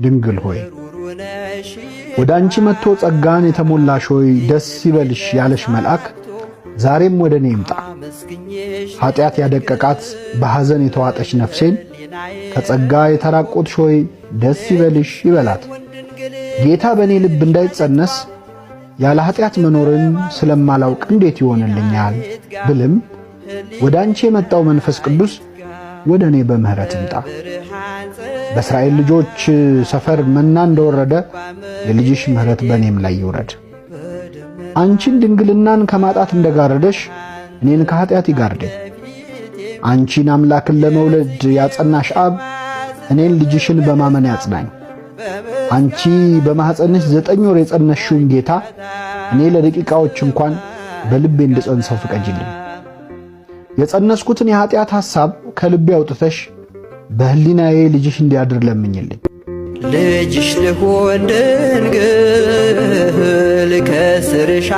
ድንግል ሆይ ወደ አንቺ መጥቶ ጸጋን የተሞላሽ ሆይ ደስ ይበልሽ ያለሽ መልአክ ዛሬም ወደ እኔ ይምጣ። ኃጢአት ያደቀቃት በሐዘን የተዋጠች ነፍሴን ከጸጋ የተራቆትሽ ሆይ ደስ ይበልሽ ይበላት። ጌታ በእኔ ልብ እንዳይጸነስ ያለ ኃጢአት መኖርን ስለማላውቅ እንዴት ይሆንልኛል ብልም ወደ አንቺ የመጣው መንፈስ ቅዱስ ወደ እኔ በምህረት ይምጣ። በእስራኤል ልጆች ሰፈር መና እንደወረደ የልጅሽ ምህረት በእኔም ላይ ይውረድ። አንቺን ድንግልናን ከማጣት እንደጋረደሽ እኔን ከኃጢአት ይጋርደኝ። አንቺን አምላክን ለመውለድ ያጸናሽ አብ እኔን ልጅሽን በማመን ያጽናኝ። አንቺ በማኅፀንሽ 9 ወር የጸነሽውን ጌታ እኔ ለደቂቃዎች እንኳን በልቤ እንድጸንሰው ፍቀጂልኝ። የጸነስኩትን የኃጢአት ሐሳብ ከልቤ አውጥተሽ በህሊናዬ ልጅሽ እንዲያድር ለምኝልኝ። ልጅሽ ልሆን ድንግል ከስርሽ